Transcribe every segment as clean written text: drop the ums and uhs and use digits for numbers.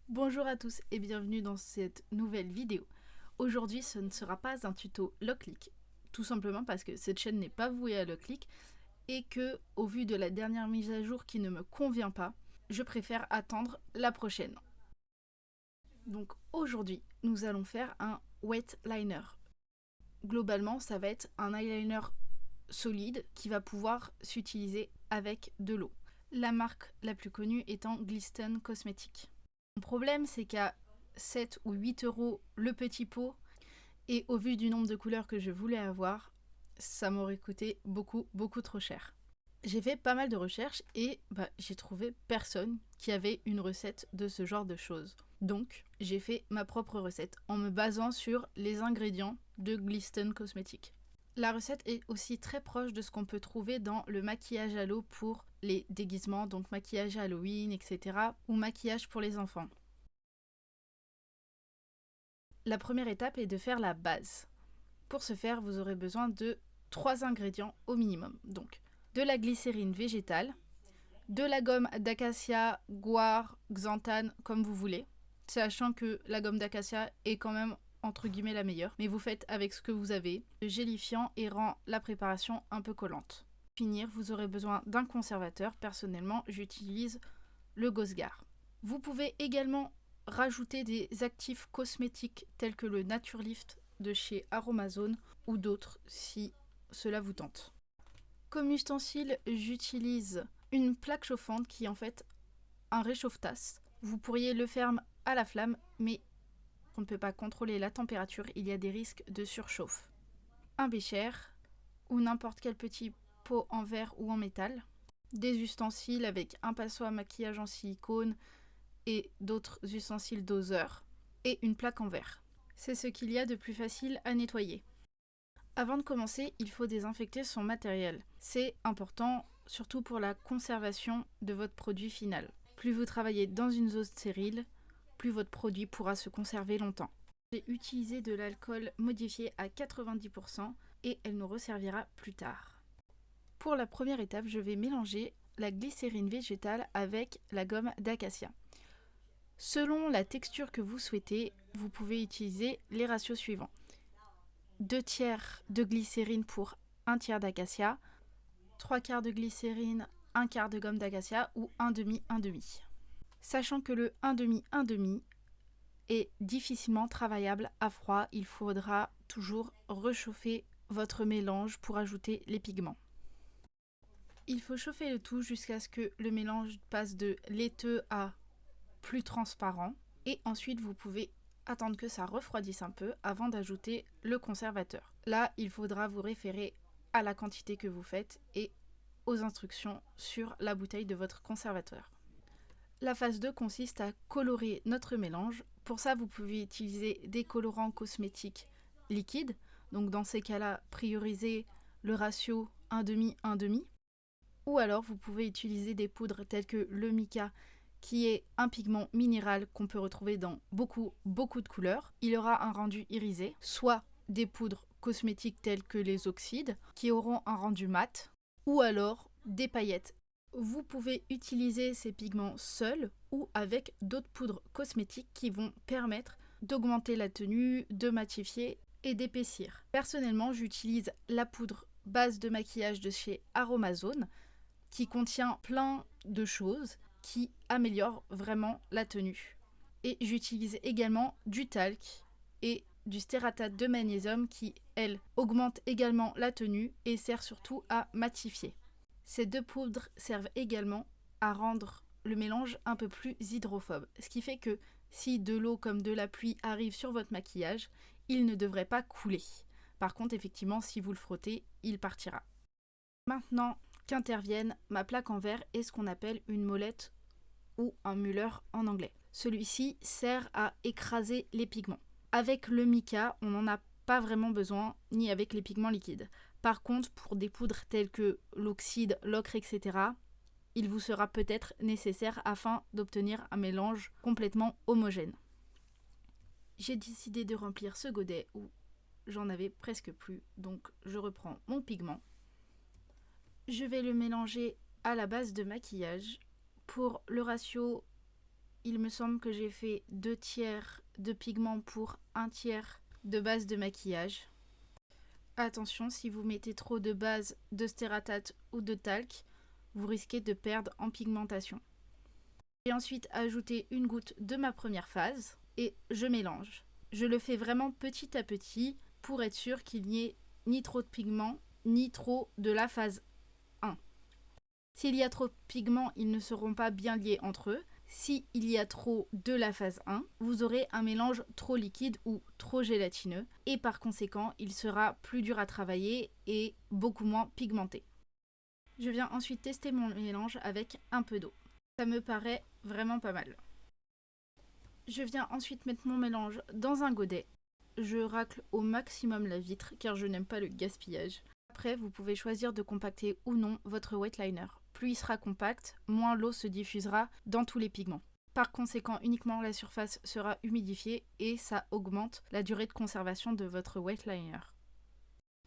Bonjour à tous et bienvenue dans cette nouvelle vidéo. Aujourd'hui ce ne sera pas un tuto Loclick, tout simplement parce que cette chaîne n'est pas vouée à Loclick et que, au vu de la dernière mise à jour qui ne me convient pas, je préfère attendre la prochaine. Donc aujourd'hui nous allons faire un wet liner. Globalement ça va être un eyeliner solide qui va pouvoir s'utiliser avec de l'eau. La marque la plus connue étant Glisten Cosmetics. Mon problème, c'est qu'à 7 ou 8 euros le petit pot, et au vu du nombre de couleurs que je voulais avoir, ça m'aurait coûté beaucoup trop cher. J'ai fait pas mal de recherches et j'ai trouvé personne qui avait une recette de ce genre de choses. Donc, j'ai fait ma propre recette en me basant sur les ingrédients de Glisten Cosmetics. La recette est aussi très proche de ce qu'on peut trouver dans le maquillage à l'eau pour les déguisements, donc maquillage Halloween, etc. ou maquillage pour les enfants. La première étape est de faire la base. Pour ce faire, vous aurez besoin de 3 ingrédients au minimum. Donc, de la glycérine végétale, de la gomme d'acacia, goire, xanthane, comme vous voulez, sachant que la gomme d'acacia est quand même entre guillemets la meilleure, mais vous faites avec ce que vous avez. Le gélifiant et rend la préparation un peu collante. Pour finir, vous aurez besoin d'un conservateur. Personnellement, j'utilise le Gosgar. Vous pouvez également rajouter des actifs cosmétiques tels que le Naturelift de chez Aromazone ou d'autres si cela vous tente. Comme ustensile, j'utilise une plaque chauffante qui est en fait un réchauffe-tasse. Vous pourriez le faire à la flamme, mais on ne peut pas contrôler la température, il y a des risques de surchauffe. Un bécher ou n'importe quel petit pot en verre ou en métal. Des ustensiles avec un pinceau à maquillage en silicone et d'autres ustensiles doseurs et une plaque en verre. C'est ce qu'il y a de plus facile à nettoyer. Avant de commencer, il faut désinfecter son matériel. C'est important, surtout pour la conservation de votre produit final. Plus vous travaillez dans une zone stérile, plus votre produit pourra se conserver longtemps. J'ai utilisé de l'alcool modifié à 90% et elle nous resservira plus tard. Pour la première étape, je vais mélanger la glycérine végétale avec la gomme d'acacia. Selon la texture que vous souhaitez, vous pouvez utiliser les ratios suivants. 2 tiers de glycérine pour 1 tiers d'acacia, 3 quarts de glycérine, 1 quart de gomme d'acacia ou 1 demi, 1 demi. Sachant que le 1 demi, 1 demi est difficilement travaillable à froid, il faudra toujours réchauffer votre mélange pour ajouter les pigments. Il faut chauffer le tout jusqu'à ce que le mélange passe de laiteux à plus transparent et ensuite vous pouvez attendre que ça refroidisse un peu avant d'ajouter le conservateur. Là, il faudra vous référer à la quantité que vous faites et aux instructions sur la bouteille de votre conservateur. La phase 2 consiste à colorer notre mélange. Pour ça, vous pouvez utiliser des colorants cosmétiques liquides. Donc dans ces cas-là, priorisez le ratio 1 demi, 1 demi. Ou alors vous pouvez utiliser des poudres telles que le mica qui est un pigment minéral qu'on peut retrouver dans beaucoup de couleurs. Il aura un rendu irisé, soit des poudres cosmétiques telles que les oxydes qui auront un rendu mat, ou alors des paillettes. Vous pouvez utiliser ces pigments seuls ou avec d'autres poudres cosmétiques qui vont permettre d'augmenter la tenue, de matifier et d'épaissir. Personnellement, j'utilise la poudre base de maquillage de chez Aromazone qui contient plein de choses qui améliorent vraiment la tenue. Et j'utilise également du talc et du stératate de magnésium qui, elle, augmente également la tenue et sert surtout à matifier. Ces deux poudres servent également à rendre le mélange un peu plus hydrophobe, ce qui fait que si de l'eau comme de la pluie arrive sur votre maquillage, il ne devrait pas couler. Par contre, effectivement, si vous le frottez, il partira. Maintenant qu'interviennent ma plaque en verre et ce qu'on appelle une molette ou un muller en anglais. Celui-ci sert à écraser les pigments. Avec le mica, on n'en a pas vraiment besoin, ni avec les pigments liquides. Par contre, pour des poudres telles que l'oxyde, l'ocre, etc., il vous sera peut-être nécessaire afin d'obtenir un mélange complètement homogène. J'ai décidé de remplir ce godet où j'en avais presque plus, donc je reprends mon pigment. Je vais le mélanger à la base de maquillage. Pour le ratio il me semble que j'ai fait 2 tiers de pigment pour 1 tiers de base de maquillage. Attention, si vous mettez trop de base de stératate ou de talc, vous risquez de perdre en pigmentation. J'ai ensuite ajouté une goutte de ma première phase et je mélange. Je le fais vraiment petit à petit pour être sûr qu'il n'y ait ni trop de pigment ni trop de la phase 1. S'il y a trop de pigments, ils ne seront pas bien liés entre eux. S'il y a trop de la phase 1, vous aurez un mélange trop liquide ou trop gélatineux et par conséquent, il sera plus dur à travailler et beaucoup moins pigmenté. Je viens ensuite tester mon mélange avec un peu d'eau. Ça me paraît vraiment pas mal. Je viens ensuite mettre mon mélange dans un godet. Je racle au maximum la vitre car je n'aime pas le gaspillage. Après, vous pouvez choisir de compacter ou non votre wet liner. Plus il sera compact, moins l'eau se diffusera dans tous les pigments. Par conséquent, uniquement la surface sera humidifiée et ça augmente la durée de conservation de votre wet liner.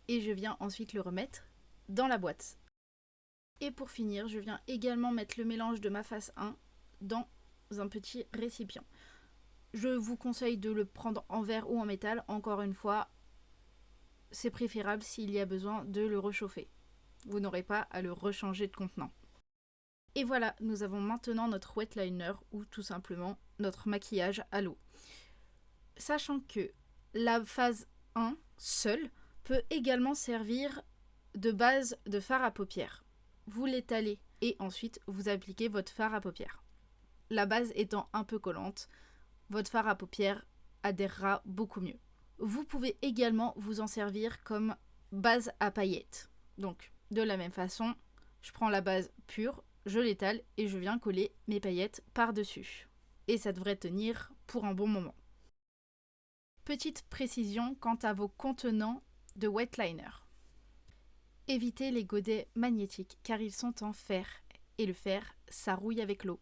Et je viens ensuite le remettre dans la boîte. Et pour finir, je viens également mettre le mélange de ma phase 1 dans un petit récipient. Je vous conseille de le prendre en verre ou en métal. Encore une fois, c'est préférable s'il y a besoin de le réchauffer. Vous n'aurez pas à le rechanger de contenant. Et voilà, nous avons maintenant notre wet liner ou tout simplement notre maquillage à l'eau. Sachant que la phase 1 seule peut également servir de base de fard à paupières. Vous l'étalez et ensuite vous appliquez votre fard à paupières. La base étant un peu collante, votre fard à paupières adhérera beaucoup mieux. Vous pouvez également vous en servir comme base à paillettes. Donc, de la même façon, je prends la base pure, je l'étale et je viens coller mes paillettes par-dessus. Et ça devrait tenir pour un bon moment. Petite précision quant à vos contenants de wet liner. Évitez les godets magnétiques car ils sont en fer et le fer, ça rouille avec l'eau.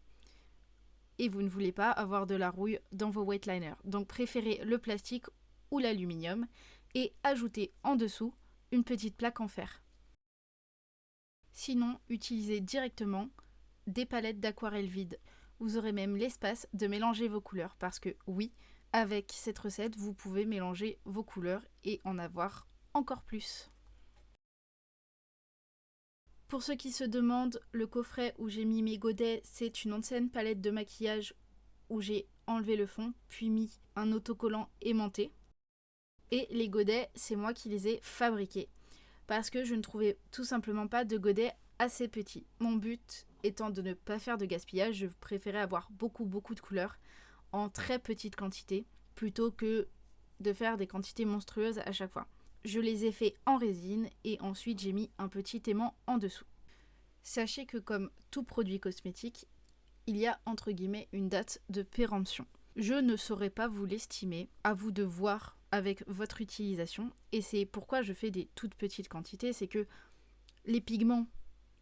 Et vous ne voulez pas avoir de la rouille dans vos wet liners. Donc préférez le plastique ou l'aluminium et ajoutez en dessous une petite plaque en fer. Sinon, utilisez directement des palettes d'aquarelle vide. Vous aurez même l'espace de mélanger vos couleurs parce que oui, avec cette recette, vous pouvez mélanger vos couleurs et en avoir encore plus. Pour ceux qui se demandent, le coffret où j'ai mis mes godets, c'est une ancienne palette de maquillage où j'ai enlevé le fond, puis mis un autocollant aimanté. Et les godets, c'est moi qui les ai fabriqués parce que je ne trouvais tout simplement pas de godets assez petits. Mon but étant de ne pas faire de gaspillage, je préférais avoir beaucoup de couleurs en très petite quantité plutôt que de faire des quantités monstrueuses à chaque fois. Je les ai fait en résine et ensuite j'ai mis un petit aimant en dessous. Sachez que comme tout produit cosmétique, il y a entre guillemets une date de péremption. Je ne saurais pas vous l'estimer, à vous de voir avec votre utilisation et c'est pourquoi je fais des toutes petites quantités, c'est que les pigments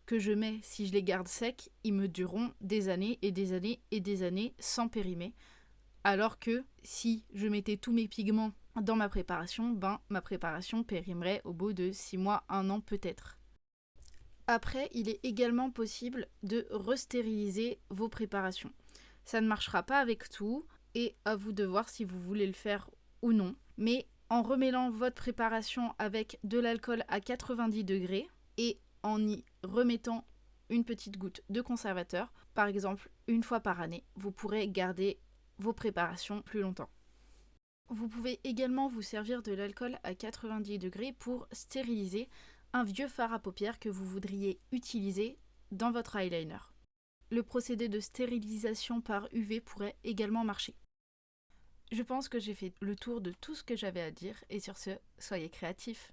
que je mets, si je les garde secs, ils me dureront des années et des années et des années sans périmer. Alors que si je mettais tous mes pigments dans ma préparation, ma préparation périmerait au bout de 6 mois, 1 an peut-être. Après, il est également possible de restériliser vos préparations. Ça ne marchera pas avec tout et à vous de voir si vous voulez le faire ou non. Mais en remêlant votre préparation avec de l'alcool à 90 degrés et en y remettant une petite goutte de conservateur, par exemple une fois par année, vous pourrez garder vos préparations plus longtemps. Vous pouvez également vous servir de l'alcool à 90 degrés pour stériliser un vieux fard à paupières que vous voudriez utiliser dans votre eyeliner. Le procédé de stérilisation par UV pourrait également marcher. Je pense que j'ai fait le tour de tout ce que j'avais à dire et sur ce, soyez créatifs.